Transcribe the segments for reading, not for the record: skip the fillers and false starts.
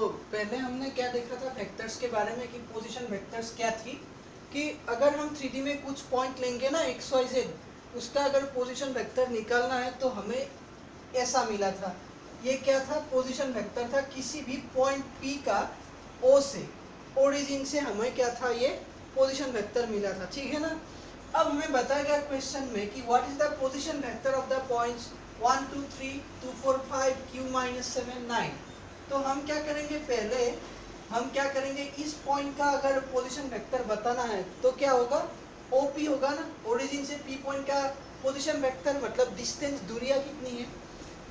पहले हमने क्या देखा था वेक्टर्स के बारे में कि पोजीशन वेक्टर्स क्या थी, कि अगर हम 3D में कुछ पॉइंट लेंगे ना एक्स वाई जेड, उसका अगर पोजीशन वेक्टर निकालना है तो हमें ऐसा मिला था। ये क्या था? पोजीशन वेक्टर था किसी भी पॉइंट P का O से, ओरिजिन से हमें क्या था? ये पोजीशन वेक्टर मिला था, ठीक है ना। अब हमें बताया गया क्वेश्चन में कि what is the position vector of the points 1 2 3 2 4 5 q - 7 9। तो हम क्या करेंगे? पहले हम क्या करेंगे, इस पॉइंट का अगर पोजीशन वेक्टर बताना है तो क्या होगा? OP होगा ना, ओरिजिन से P पॉइंट का पोजीशन वेक्टर, मतलब डिस्टेंस, दूरियां कितनी है।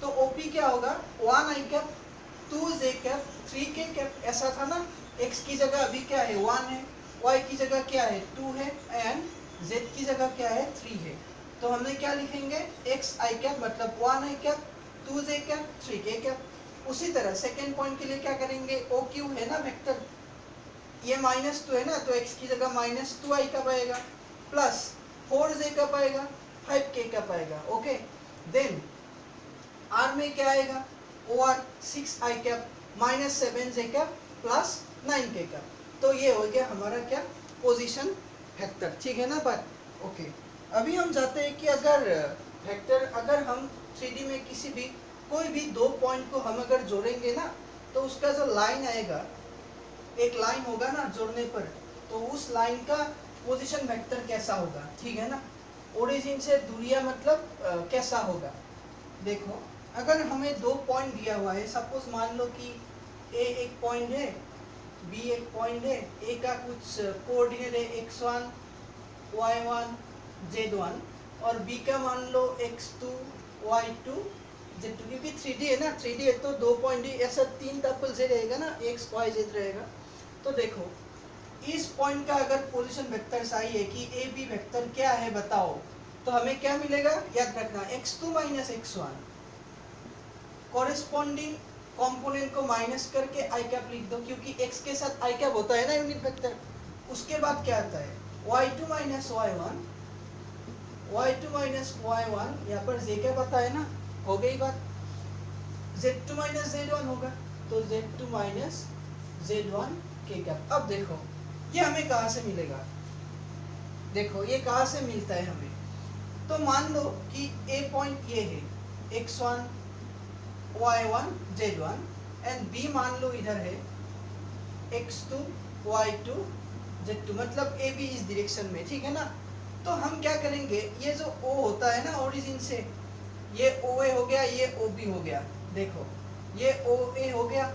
तो OP क्या होगा? 1 i cap 2 j cap 3 k cap, ऐसा था ना। x की जगह अभी क्या है? 1 है, y की जगह क्या है? 2 है, एंड z की जगह क्या है? 3 है। तो हमने क्या लिखेंगे? x i कैप मतलब 1 i cap 2 j cap 3 k cap. उसी तरह सेकेंड पॉइंट के लिए क्या करेंगे? OQ है ना वेक्टर, ये -2 है ना, तो x की जगह -2 i कब आएगा, प्लस 4 j कब आएगा, 5 k कब आएगा। ओके, देन r में क्या आएगा? OR 6 i cap -7 j cap plus 9 k cap. तो ये हो गया हमारा क्या? पोजीशन वेक्टर, ठीक है ना बात। ओके, अभी हम जाते हैं कि अगर वेक्टर, अगर हम 3D में किसी भी कोई भी दो पॉइंट को हम अगर जोड़ेंगे ना, तो उसका जो लाइन आएगा, एक लाइन होगा ना जोड़ने पर, तो उस लाइन का पोजीशन वेक्टर कैसा होगा, ठीक है ना। ओरिजिन से दूरियां मतलब कैसा होगा। देखो, अगर हमें दो पॉइंट दिया हुआ है, सपोज मान लो कि A एक पॉइंट है, B एक पॉइंट है, A का कुछ कोऑर्डिनेट है x1 y1 z1, और B का मान लो x2 y2 z2, क्योंकि 3D है ना, 3D है तो दो पॉइंट ही ऐसा 3 टपल z रहेगा ना, x y z रहेगा। तो देखो, इस पॉइंट का अगर पोजीशन वेक्टर सही है कि ए बी वेक्टर क्या है बताओ, तो हमें क्या मिलेगा? याद रखना, x2 - x1 कॉरेस्पॉन्डिंग कंपोनेंट को माइनस करके आई कैप लिख दो, क्योंकि x के साथ आई कैप होता है ना यूनिट वेक्टर। उसके बाद क्या आता है? y2 - y1, y2 - y1, यहाँ पर z कैप आता है ना, हो गई बात। z2 - z1 होगा, तो z2 - z1 k कैप। अब देखो ये हमें कहाँ से मिलेगा? देखो ये कहाँ से मिलता है हमें। तो मान लो कि A पॉइंट ये है x1 y1 z1, and B मान लो इधर है x2 y2 z2, मतलब A B इस डायरेक्शन में, ठीक है ना। तो हम क्या करेंगे, ये जो O होता है ना ओरिजिन से, ये OA हो गया, ये OB हो गया। देखो ये OA हो गया।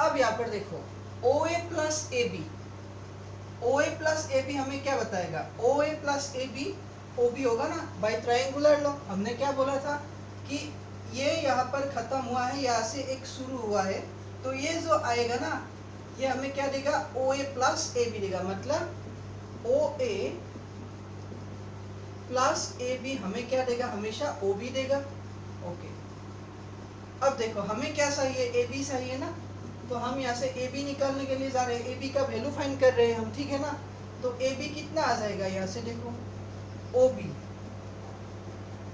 अब यहाँ पर देखो OA plus AB, OA plus AB हमें क्या बताएगा? OA प्लस AB OB होगा ना, बाय ट्रायंगुलर लॉ। हमने क्या बोला था कि ये यहाँ पर खत्म हुआ है, यहाँ से एक शुरू हुआ है, तो ये जो आएगा ना, ये हमें क्या देगा? OA प्लस AB देगा, मतलब OA प्लस AB हमें क्या देगा? हमेशा OB देगा। ओके, अब देखो हमें क्या सही है? AB सही है ना, तो हम यहाँ से AB निकालने के लिए जा रहे हैं, AB का वैल्यू फाइंड कर रहे हैं हम, ठीक है ना। तो AB कितना आ जाएगा? यहाँ से देखो OB,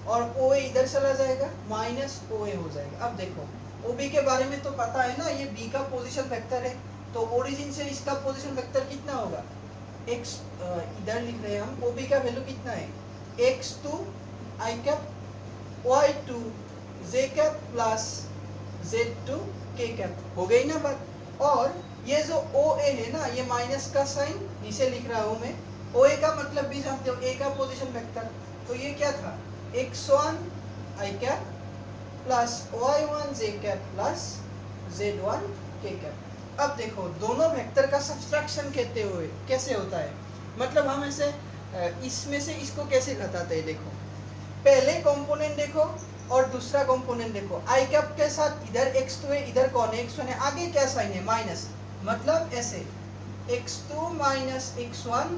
और OA इधर चला जाएगा, माइनस OA हो जाएगा। अब देखो OB के बारे में तो पता है ना, ये B का पोजीशन वेक्टर है, तो ओरिजिन से इसका पोजीशन वेक्टर कितना होगा? x, इधर लिख रहे हैं हम, OB का वैल्यू कितना है? x2 i cap y2 j cap plus z2 k cap. हो गई ना बात। और ये जो OA है ना, ये माइनस का साइन नीचे लिख रहा हूं मैं। OA का मतलब भी जानते हो, A का पोजीशन वेक्टर, तो ये क्या था? x1 i cap plus y1 j cap plus z1 k cap. अब देखो दोनों वेक्टर का सब्सट्रैक्शन कहते हुए कैसे होता है, मतलब हम ऐसे इसमें से इसको कैसे घटाते हैं। देखो पहले कंपोनेंट देखो और दूसरा कंपोनेंट देखो, आई कैप के साथ इधर x2 है, इधर कौन है? x1 है, आगे क्या साइन है? माइनस, मतलब ऐसे x2 minus x1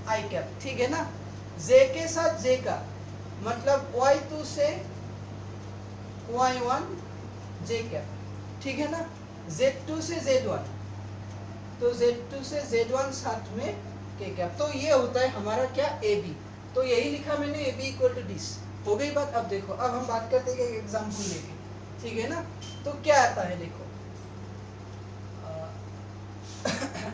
I cap, ठीक है ना। j के साथ j का मतलब y2 से y1 j कैप, ठीक है ना। z2 से z1, तो z2 से z1 साथ में k कैप। तो ये होता है हमारा क्या? AB। तो यही लिखा मैंने, AB इक्वल टू दिस। हो गई बात। अब देखो, अब हम बात करते हैं एक एग्जाम्पल लेके, ठीक है ना। तो क्या आता है देखो,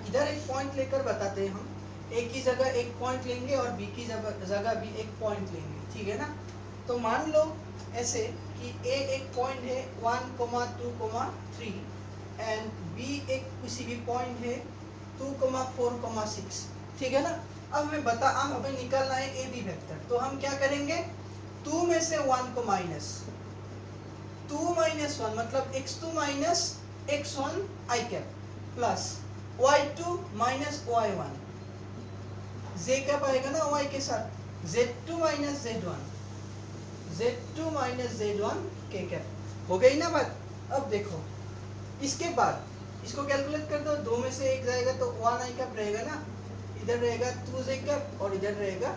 इधर एक पॉइंट लेकर बताते हैं हम, ए की जगह एक पॉइंट लेंगे और बी की जगह भी एक पॉइंट लेंगे, ठीक है ना। तो मान लो ऐसे कि ए एक पॉइंट है 1, 2, 3 एंड बी एक किसी भी पॉइंट है 2, 4, 6, ठीक है ना। अब हमें निकालना है ए बी वेक्टर। तो हम क्या करेंगे, 2 में से 1 को माइनस, 2 माइनस 1 मतलब x2 minus x1 I cap plus y2 minus y1, z cap आएगा ना y के साथ, z2 minus z1, z2 minus z1 के कैप। हो गई ना बात। अब देखो इसके बाद इसको कैलकुलेट कर दो, 2 में से 1 जाएगा तो 1 आई कैप रहेगा ना, इधर रहेगा 2 z कैप और इधर रहेगा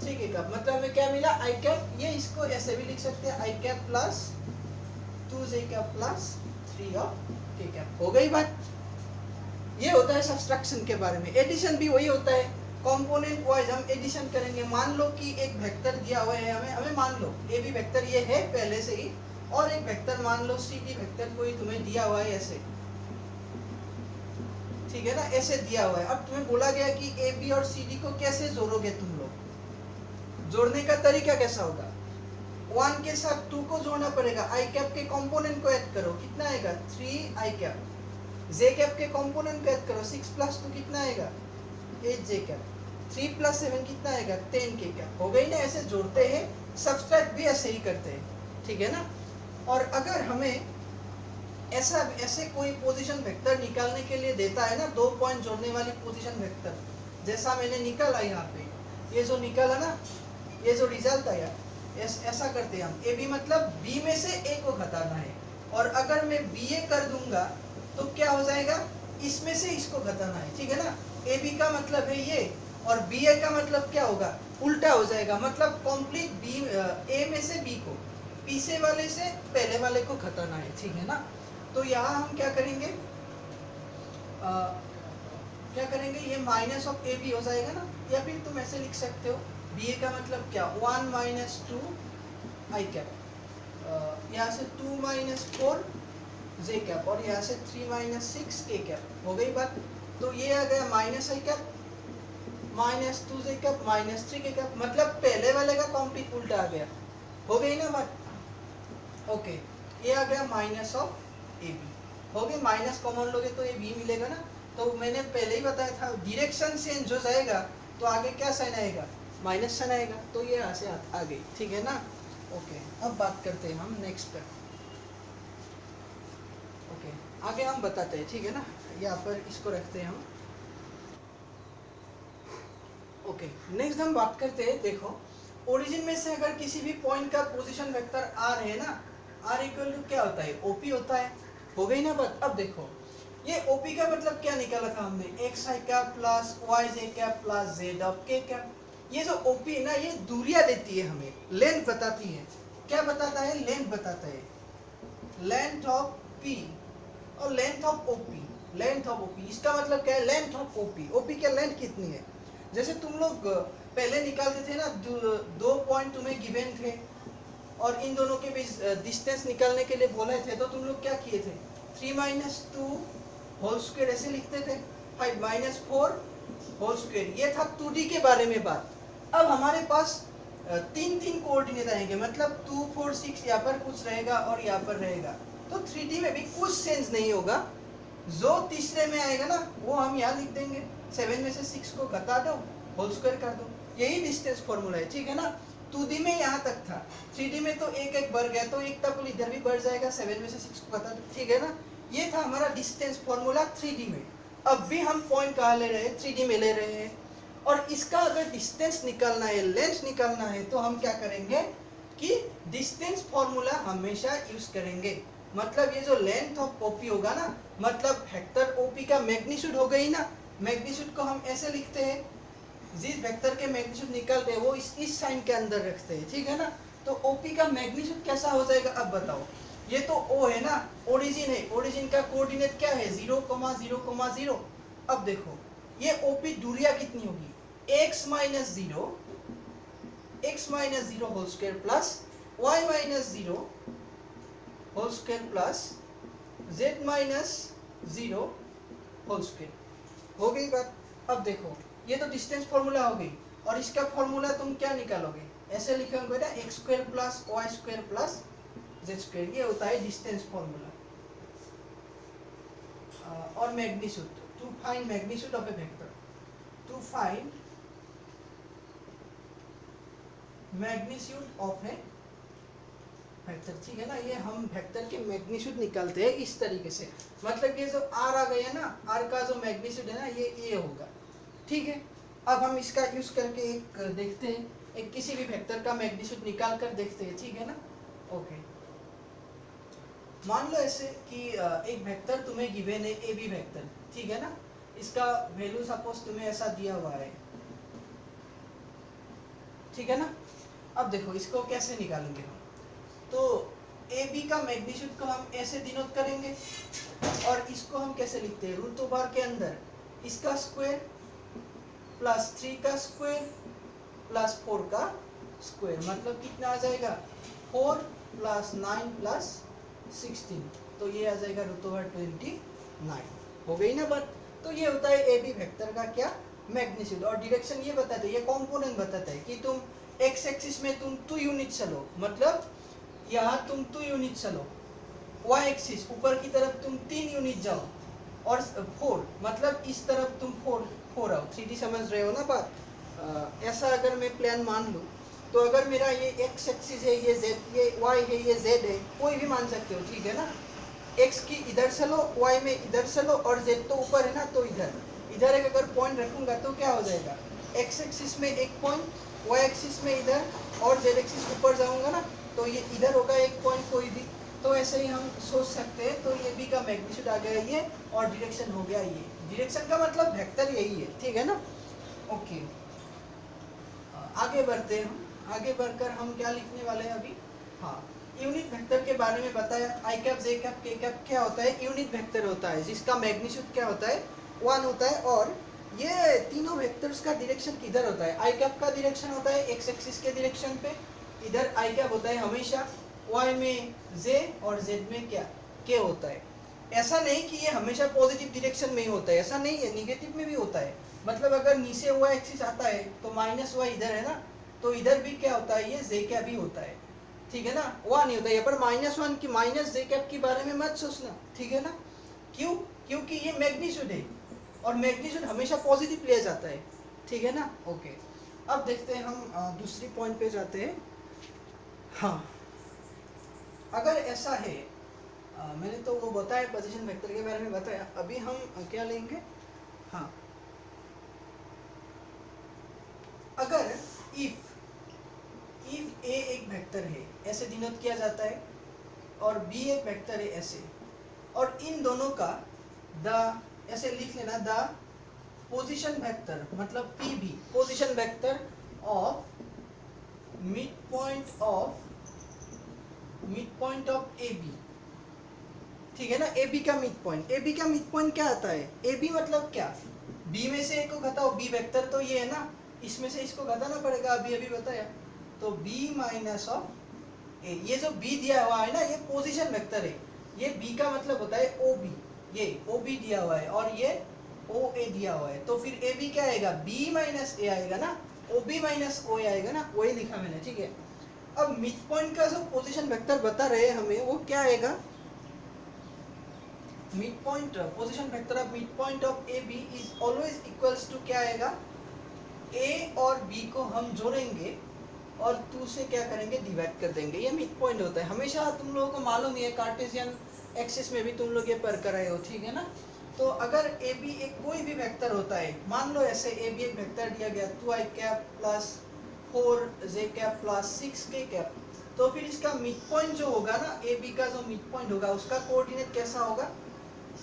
3 के कैप। मतलब हमें क्या मिला, आई कैप। ये इसको ऐसे भी लिख सकते हैं, I cap plus 2 z cap plus 3 of K cap. हो गई बात। ये होता है सब्सट्रैक्शन के बारे में। एडिशन भी वही होता है, कंपोनेंट वाइज हम एडिशन करेंगे। मान लो कि एक वेक्टर दिया हुआ है हमें मान लो ए बी वेक्टर ये है पहले से ही, और एक वेक्टर मान लो सी डी वेक्टर कोई तुम्हें दिया हुआ है ऐसे, ठीक है ना, ऐसे दिया हुआ है। अब तुम्हें बोला गया कि ए बी और सी डी को कैसे जोड़ोगे तुम लोग, जोड़ने का तरीका कैसा होगा, 1 के साथ 2 को जोड़ना पड़ेगा, आई कैप के कंपोनेंट को ऐड करो, कितना आएगा 3 आई कैप, जे कैप के कंपोनेंट को ऐड करो, 6 प्लस 2 कितना आएगा 8 जे कैप, 3 प्लस 7 कितना आएगा 10 के कैप। हो गई ना। ऐसे जोड़ते हैं, सब्सट्रैक्ट भी ऐसे ही करते हैं, ठीक है ना। और अगर हमें ऐसे कोई पोजीशन वेक्टर निकालने के लिए देता है ना, 2 पॉइंट जोड़ने वाली पोजीशन वेक्टर, जैसा मैंने निकाला यहाँ पे, ये जो निकाला ना, ये जो रिजल्ट आया, ऐसा करते हैं हम। ए बी मतलब बी में से ए को घटाना है, और अगर मैं बी ए कर दूंगा तो क्या हो जाएगा, इसमें से इसको घटाना है, ठीक है ना। ए बी का मतलब है ये, और बी ए का मतलब क्या होगा, उल्टा हो जाएगा। मतलब कंप्लीट बी ए में से बी को पीछे वाले से पहले वाले को घटाना है, ठीक है ना। तो यहाँ हम क्या करेंगे, ये माइनस ऑफ ए बी हो जाएगा ना, या फिर तुम ऐसे लिख सकते हो, बी ए का मतलब क्या, 1 माइनस 2 आई कैप, यहाँ से 2 माइनस 4 जे कैप, और यहाँ से 3 माइनस 6 के कैप। हो गई बात। तो ये आ गया माइनस आई कैप माइनस 2 जे कैप माइनस 3 के कैप, मतलब पहले वाले का कॉम्प्लीट उल्टा आ गया। हो गई ना बात। ओके, ये आ गया माइनस ऑफ ए बी। हो गया, माइनस कॉमन लोगे तो ए बी मिलेगा ना। तो मैंने पहले ही बताया था, डायरेक्शन चेंज हो जाएगा तो आगे क्या साइन आएगा, माइनस साइन आएगा। तो ये यहाँ से आ गई, ठीक है ना। ओके, अब बात करते हैं हम नेक्स्ट पर। ओके, आगे हम बताते हैं, ठीक है ना। यहाँ पर इसको रखते हैं हम। ओके, नेक्स्ट हम बात करते हैं, देखो ओरिजिन में से अगर किसी भी पॉइंट का पोजीशन वेक्टर आर है ना, आर इक्वल टू क्या होता है, ओपी होता है। हो गई ना बात। अब देखो ये ओपी का मतलब क्या निकाला था हमने, X I cap plus Y J cap plus Z of K cap. ये जो ओपी है ना, ये दूरियां देती है हमें, लेंथ बताती है। क्या बताता है, लेंथ बताता है, लेंथ ऑफ पी और length of OP. Length of OP इसका मतलब क्या है, लेंथ ऑफ ओपी। ओपी की लेंथ कितनी है, जैसे तुम लोग पहले निकालते थे ना, 2 पॉइंट तुम्हें गिवन थे और इन दोनों के बीच डिस्टेंस निकालने के लिए बोले थे, तो तुम लोग क्या किए थे, 3 माइनस 2 होल स्क्वायर ऐसे लिखते थे, 5 माइनस 4 होल स्क्वायर। ये था 2D के बारे में बात। अब हमारे पास 3 कोऑर्डिनेट आएंगे, मतलब 2, 4, 6 यहाँ पर कुछ रहेगा और यहाँ पर रहेगा। तो 3D में भी कुछ सेंस नहीं होगा, जो तीसरे में आएगा ना वो हम यहाँ लिख देंगे, 7 में से 6 को घटा दो, होल स्क्वायर कर दो। यही डिस्टेंस फॉर्मूला है, ठीक है ना। 2D में यहाँ तक था, 3D में तो एक एक बढ़ गया, तो एक टपल इधर भी बढ़ जाएगा, 7 में से 6 को घटा दो, ठीक है ना। ये था हमारा डिस्टेंस फॉर्मूला 3D में। अब भी हम पॉइंट कहाँ ले रहे हैं, 3D में ले रहे हैं, और इसका अगर डिस्टेंस निकालना है, लेंथ निकालना है, तो हम क्या करेंगे कि डिस्टेंस फॉर्मूला हमेशा यूज करेंगे। मतलब ये जो लेंथ ऑफ ओपी होगा ना, मतलब वेक्टर ओपी का मैग्नीट्यूड हो गई ना। मैग्नीट्यूड को हम ऐसे लिखते हैं, जिस वेक्टर के मैग्नीट्यूड निकालते हैं वो इस साइन के अंदर रखते हैं, ठीक है ना। तो ओपी का मैग्नीट्यूड कैसा हो जाएगा, अब बताओ। ये तो ओ है ना, ओरिजिन है, ओरिजिन का कोऑर्डिनेट क्या है, 0, 0, 0। अब देखो ये ओपी दूरियां कितनी होगी, x minus 0 whole square plus y minus 0 whole square plus z minus 0 whole square. हो गई बात। अब देखो ये तो डिस्टेंस फॉर्मूला हो गई, और इसका फॉर्मूला तुम क्या निकालोगे, ऐसे लिखोगे ना X square plus Y square plus Z square, ये होता है डिस्टेंस फॉर्मूला। और magnitude, to find magnitude of a vector, to find magnitude of a vector, ठीक है ना। ये हम वेक्टर के मैग्नीट्यूड निकालते हैं इस तरीके से, मतलब ये जो आर आ गया ना, आर का जो मैग्नीट्यूड है ना ये होगा, ठीक है। अब हम इसका यूज करके एक देखते हैं, एक किसी भी वेक्टर का मैग्नीट्यूड निकाल कर देखते हैं, ठीक है ना। ओके, मान लो ऐसे कि एक वेक्टर तुम्हें गिवन है ए बी वेक्टर, ठीक है ना। इसका वैल्यू सपोज तुम्हें ऐसा दिया हुआ है, ठीक है ना। अब देखो इसको कैसे निकालेंगे हम, तो ए बी का मैग्नीट्यूड को हम ऐसे डिनोट करेंगे, और इसको हम कैसे लिखते हैं, रूट ओवर के अंदर इसका स्क्वायर प्लस 3 का स्क्वायर प्लस 4 का स्क्वायर, मतलब कितना आ जाएगा 4 प्लस 9 प्लस 16, तो ये आ जाएगा रूट ओवर 29। हो गई ना बात। तो ये होता है ए बी वेक्टर का क्या, मैग्नीट्यूड। और डायरेक्शन ये बताते हैं, ये कंपोनेंट बताता है कि तुम एक्स एक्सिस में तुम 2 यूनिट चलो, मतलब यहाँ तुम 2 यूनिट चलो, वाई एक्सिस ऊपर की तरफ तुम 3 यूनिट जाओ, और 4 मतलब इस तरफ तुम 4 आओ। 3D समझ रहे हो ना बात। ऐसा अगर मैं प्लान मान लूँ, तो अगर मेरा ये एक्स एक्सिस है, ये जेड, ये वाई है, ये जेड है, कोई भी मान सकते हो, ठीक है ना। एक्स की इधर चलो, वाई में इधर चलो, और जेड तो ऊपर है ना, तो इधर एक अगर पॉइंट रखूंगा तो क्या हो जाएगा, एक्स एक्सिस में एक पॉइंट, वाई एक्सिस में इधर, और जेड एक्सिस ऊपर जाऊंगा ना, तो ये इधर होगा एक पॉइंट कोई भी। तो ऐसे ही हम सोच सकते हैं। तो ये बी का मैग्नीट्यूड आ गया ये, और डायरेक्शन हो गया ये। डायरेक्शन का मतलब वेक्टर यही है, ठीक है ना। ओके, आगे बढ़ते हैं हम। आगे बढ़कर हम क्या लिखने वाले हैं अभी, हाँ, यूनिट वेक्टर के बारे में बताया। आई कैप, जे कैप, के कैप क्या होता है, यूनिट वेक्टर होता है, जिसका मैग्नीट्यूड क्या होता है 1 होता है। और ये तीनों वेक्टर्स का डायरेक्शन किधर होता है, आई कैप का डायरेक्शन होता है एक्स एक्सिस के डायरेक्शन पे, इधर आई कैप होता है हमेशा, वाई में जे, और जेड में क्या के होता है। ऐसा नहीं कि ये हमेशा पॉजिटिव डायरेक्शन में ही होता है, ऐसा नहीं है, निगेटिव में भी होता है। मतलब अगर नीचे हुआ एक्सिस आता है तो माइनस वाई इधर है ना, तो इधर भी क्या होता है, ये जे कैप भी होता है, ठीक है ना। वह नहीं होता है, पर -1 की माइनस जे कैप के बारे में मत सोचना, ठीक है ना। क्यों, क्योंकि ये मैग्नीट्यूड है, और मैग्नीट्यूड हमेशा पॉजिटिव लिया जाता है, ठीक है ना। ओके, अब देखते हैं हम दूसरी पॉइंट पे जाते हैं। हाँ, अगर ऐसा है, मैंने तो वो बताया पोजीशन वेक्टर के बारे में बताया, अभी हम क्या लेंगे, हाँ, अगर इफ ए एक वेक्टर है, ऐसे डिनोट किया जाता है, और बी एक वेक्टर है ऐसे, और इन दोनों का द, ऐसे लिख लेना, द पोजीशन वेक्टर, मतलब P B, position vector of mid point of A B, ठीक है ना। ए बी का मिड पॉइंट, ए बी का मिड पॉइंट क्या आता है, ए बी मतलब क्या, बी में से ए को घटाओ, बी वेक्टर तो ये है ना, इसमें से इसको घटाना पड़ेगा, अभी बताया। तो बी माइनस ऑफ ए, ये जो बी दिया हुआ है ना, ये पोजीशन वेक्टर है, ये बी का मतलब होता है ओ बी, ये ओ बी दिया हुआ है, और ये ओ ए दिया हुआ है, तो फिर ए बी क्या आएगा, बी माइनस ए आएगा ना, ओ बी माइनस ओ ए आएगा ना, वही लिखा मैंने, ठीक है। अब मिड पॉइंट का जो पोजीशन वेक्टर बता रहे हैं हमें, वो क्या आएगा, mid point, position vector of mid point of A B is always equals to क्या आएगा, ए और बी को हम जोड़ेंगे, और 2 से क्या करेंगे, डिवाइड कर देंगे, ये मिड पॉइंट होता है। हमेशा तुम लोगों को मालूम ही है, कार्टेशियन एक्सिस में भी तुम लोग ये पढ़ कर आए हो, ठीक है ना। तो अगर ए बी एक कोई भी वेक्टर होता है, मान लो ऐसे ए बी एक वेक्टर दिया गया 2i cap plus 4j cap plus 6k cap, तो फिर इसका मिड पॉइंट जो होगा ना, ए बी का जो मिड पॉइंट होगा, उसका कोऑर्डिनेट कैसा होगा,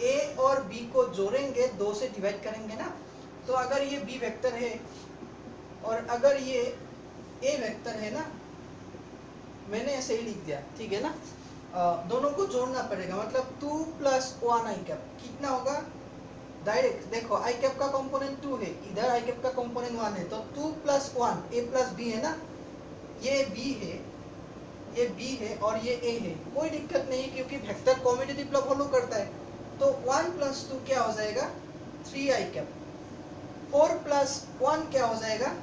ए और बी को जोड़ेंगे, 2 से डिवाइड करेंगे ना। तो अगर ये बी वेक्टर है, और अगर ये ए वेक्टर है ना, मैंने ऐसे ही लिख दिया, ठीक है ना। दोनों को जोड़ना पड़ेगा, मतलब 2 + 1 आई कैप कितना होगा, डायरेक्ट देखो, आई कैप का कंपोनेंट 2 है, इधर आई कैप का कंपोनेंट 1 है, तो 2 + 1 ए प्लस बी है ना, ये बी है, ये बी है, और ये ए है, कोई दिक्कत नहीं, क्योंकि वेक्टर कम्यूटेटिव फॉलो करता है। तो 1 + 2 क्या हो जाएगा, 3i कैप, 4 प्लस 1 क्या हो जाएगा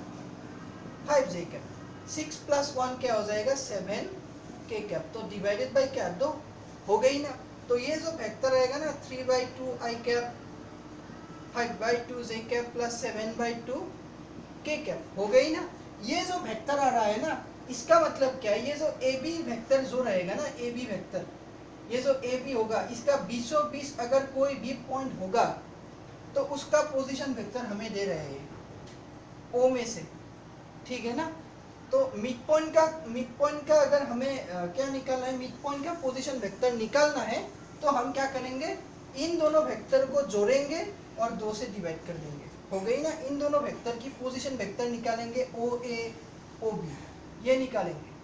5j कैप, 6 प्लस 1 क्या हो जाएगा 7k कैप। तो डिवाइडेड बाई क्या 2 हो गई ना। तो ये जो वेक्टर रहेगा ना 3/2 i cap, 5/2 j cap plus 7/2 k cap हो गई ना। ये जो वेक्टर आ रहा है ना, इसका मतलब क्या है, ये जो ए बी वेक्टर जो रहेगा ना, ए बी वेक्टर, ये जो ए बी होगा, इसका बीचों बीच अगर कोई भी पॉइंट होगा तो उसका पोजीशन वेक्टर हमें दे रहे हैं ओ में से, ठीक है ना। तो मिड पॉइंट का अगर हमें क्या निकालना है, मिड पॉइंट का पोजीशन वेक्टर निकालना है, तो हम क्या करेंगे, इन दोनों वेक्टर को जोड़ेंगे और 2 से डिवाइड कर देंगे, हो गई ना। इन दोनों वेक्टर की पोजीशन वेक्टर निकालेंगे, ओ ए ओ बी, ये निकालेंगे।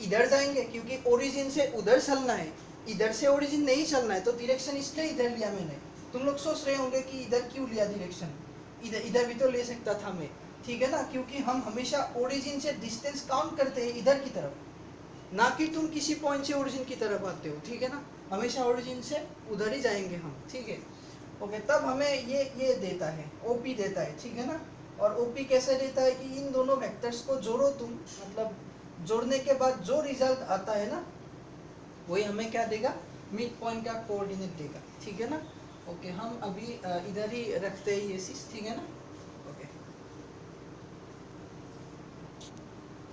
इधर जाएंगे क्योंकि ओरिजिन से उधर चलना है, इधर से ओरिजिन नहीं चलना है, तो डायरेक्शन इसलिए इधर लिया मैंने। तुम लोग सोच रहे होंगे कि इधर क्यों लिया डायरेक्शन, इधर भी तो ले सकता था मैं, ठीक है ना, क्योंकि हम हमेशा ओरिजिन से डिस्टेंस काउंट करते हैं इधर की तरफ, ना कि तुम किसी पॉइंट से ओरिजिन की तरफ आते हो, ठीक है ना। हमेशा ओरिजिन से उधर ही जाएंगे हम, ठीक है। ओके, तब हमें ये देता है, ओपी देता है, ठीक है ना। और ओपी कैसे देता है कि इन दोनों वेक्टर्स को जोड़ो तुम, मतलब जोड़ने के बाद जो रिजल्ट आता है ना, वही हमें क्या देगा, मिड पॉइंट का कोऑर्डिनेट देगा, ठीक है ना। ओके, हम अभी इधर ही रखते हैं ये चीज, ठीक है ना।